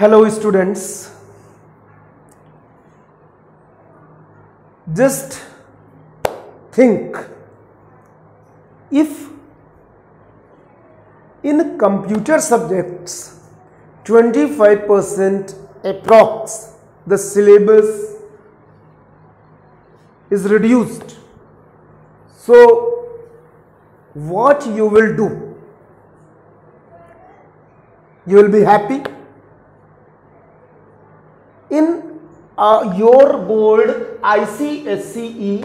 Hello students, just think, if in computer subjects 25% approx the syllabus is reduced, so what you will do? You will be happy? In your board ICSCE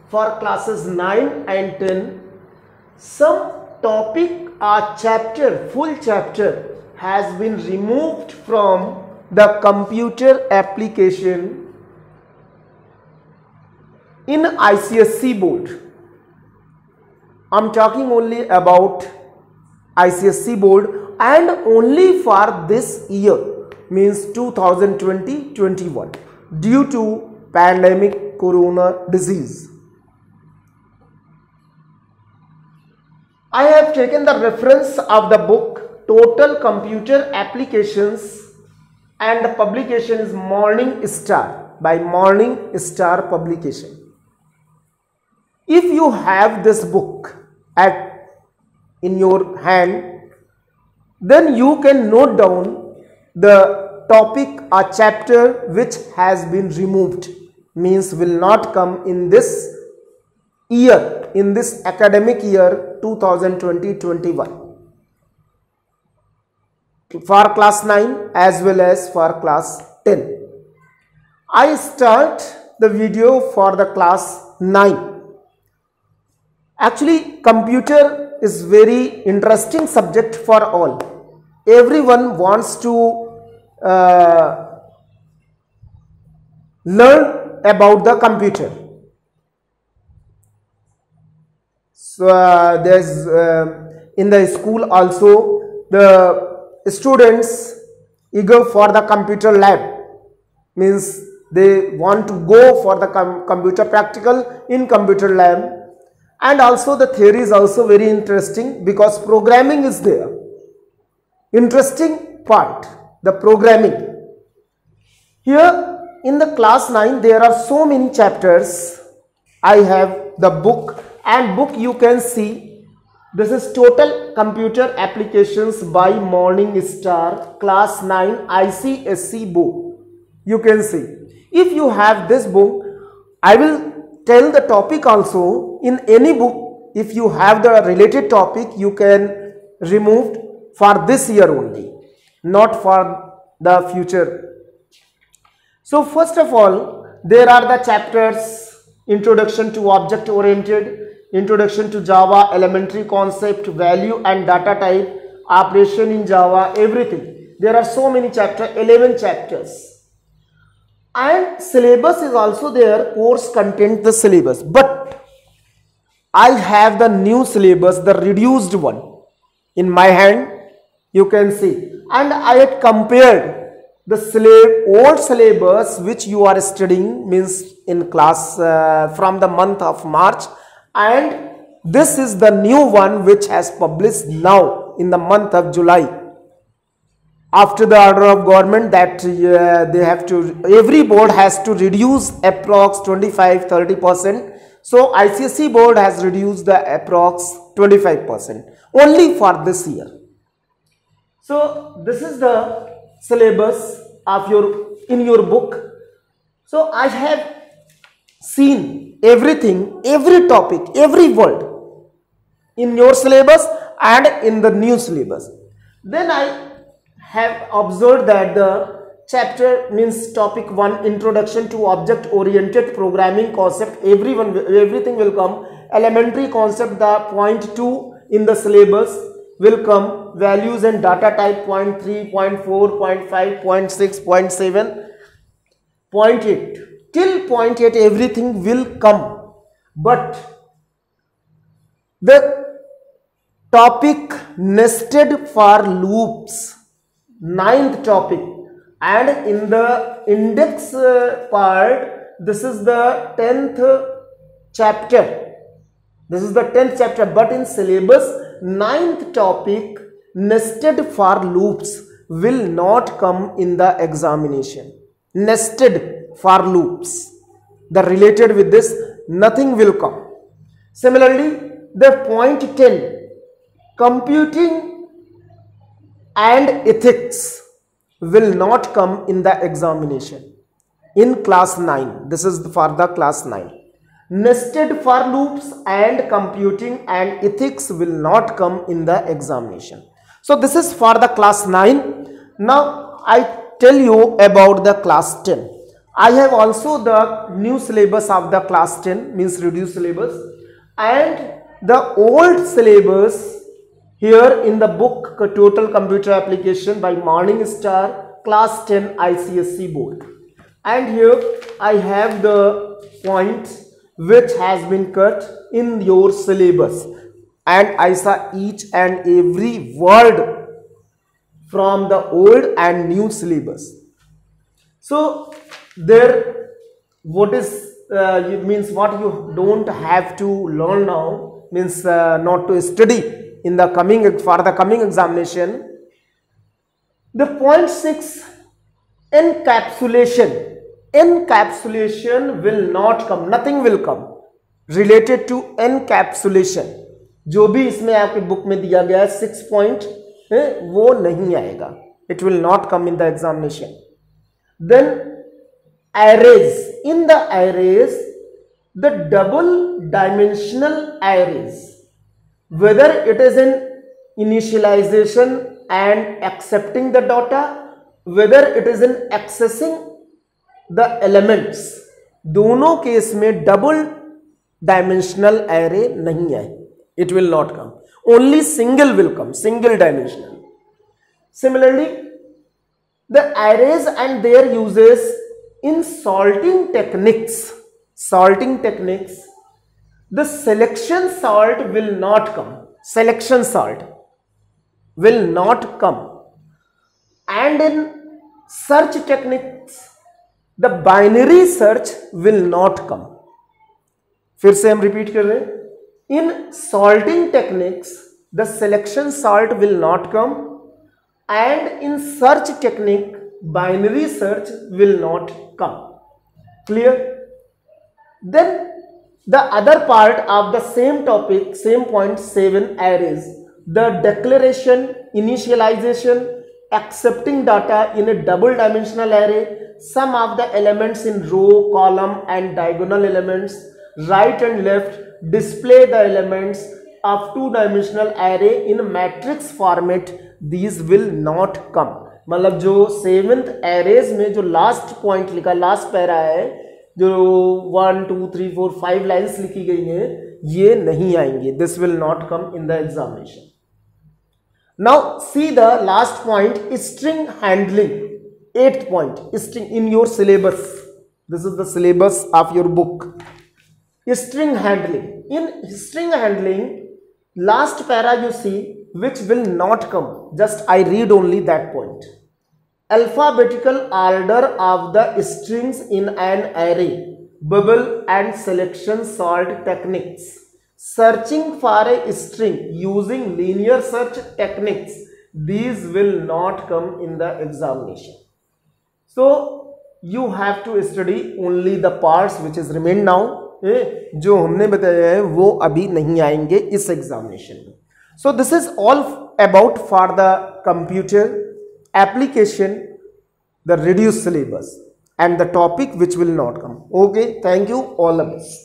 for classes 9 and 10, some topic or chapter, full chapter has been removed from the computer application in ICSC board. I am talking only about ICSC board and only for this year, means 2020-21, due to pandemic corona disease. I have taken the reference of the book Total Computer Applications and the publication is Morning Star by Morning Star Publication. If you have this book in your hand, then you can note down the topic or chapter which has been removed, means will not come in this year, in this academic year 2020-21, for class 9 as well as for class 10. I start the video for the class 9. Actually, computer is very interesting subject for all. Everyone wants to learn about the computer. So there's in the school also the students eager for the computer lab, means they want to go for the computer practical in computer lab, and also the theory is also very interesting because programming is there. Interesting part, the programming. Here in the class 9 there are so many chapters. I have the book, and book you can see, this is Total Computer Applications by Morning Star, class 9 ICSC book. You can see. If you have this book, I will tell the topic also. In any book, if you have the related topic, you can remove for this year only, not for the future. So first of all, there are the chapters: Introduction to Object Oriented, Introduction to Java, Elementary Concept, Value and Data Type, Operation in Java, everything. There are so many chapters, 11 chapters. And syllabus is also there, course content, the syllabus. But I have the new syllabus, the reduced one in my hand. You can see, and I had compared the old syllabus which you are studying, means in class from the month of March, and this is the new one which has published now in the month of July, after the order of government that they have to, every board has to reduce approx 25-30%. So ICSC board has reduced the approx 25% only for this year. So this is the syllabus of in your book. So I have seen everything, every topic, every word in your syllabus and in the new syllabus. Then I have observed that the chapter, means topic 1, Introduction to Object Oriented Programming Concept, everything will come. Elementary Concept, the point 2 in the syllabus will come. Values and Data Type, point 3, point 4, point 5, point 6, point 7, point 8. Till point 8 everything will come. But the topic nested for loops, 9th topic, and in the index part, this is the 10th chapter. This is the 10th chapter, but in syllabus 9th topic, nested for loops. will not come in the examination. Nested for loops, the related with this, nothing will come. Similarly, the point 10, computing and ethics will not come in the examination in class 9. This is for the class 9. Nested for loops and computing and ethics will not come in the examination. So this is for the class 9. Now I tell you about the class 10. I have also the new syllabus of the class 10, means reduced syllabus, and the old syllabus here in the book Total Computer Application by Morningstar class 10 ICSE board. And here I have the points which has been cut in your syllabus, and I saw each and every word from the old and new syllabus. So there, what is means what you don't have to learn now, means not to study in the coming, for the coming examination. The point 6, encapsulation. Encapsulation will not come, nothing will come related to encapsulation. जो भी इसमें आपकी book में दिया गया है 6 point वो नहीं आएगा. It will not come in the examination. Then arrays. In the arrays, the double dimensional arrays, whether it is in initialization and accepting the data, whether it is in accessing the elements, दोनों case में double dimensional array नहीं आए. It will not come. Only single will come, single dimensional. Similarly, the arrays and their uses in sorting techniques. Sorting techniques, the selection sort will not come. Selection sort will not come. And in search techniques, the binary search will not come. फिर से हम repeat कर रहे हैं. In sorting techniques, the selection sort will not come, and in search technique, binary search will not come. Clear? Then the other part of the same topic, same point 7, arrays, the declaration, initialization, accepting data in a double dimensional array, some of the elements in row, column and diagonal elements, right and left, display the elements of two-dimensional array in matrix format, these will not come. मतलब जो 7th arrays में जो last point लिखा, last para है, जो 1 2 3 4 5 lines लिखी गई हैं, ये नहीं आएंगे. This will not come in the examination. Now see the last point, string handling. 8th point, string in your syllabus. This is the syllabus of your book. String handling. In string handling, last para you see which will not come. Just I read only that point. Alphabetical order of the strings in an array, bubble and selection sort techniques. Searching for a string using linear search techniques. These will not come in the examination. So you have to study only the parts which is remain now. जो हमने बताया है वो अभी नहीं आएंगे इस examination में. So this is all about for the computer application, the reduce syllabus and the topic which will not come. Okay, thank you, all the best.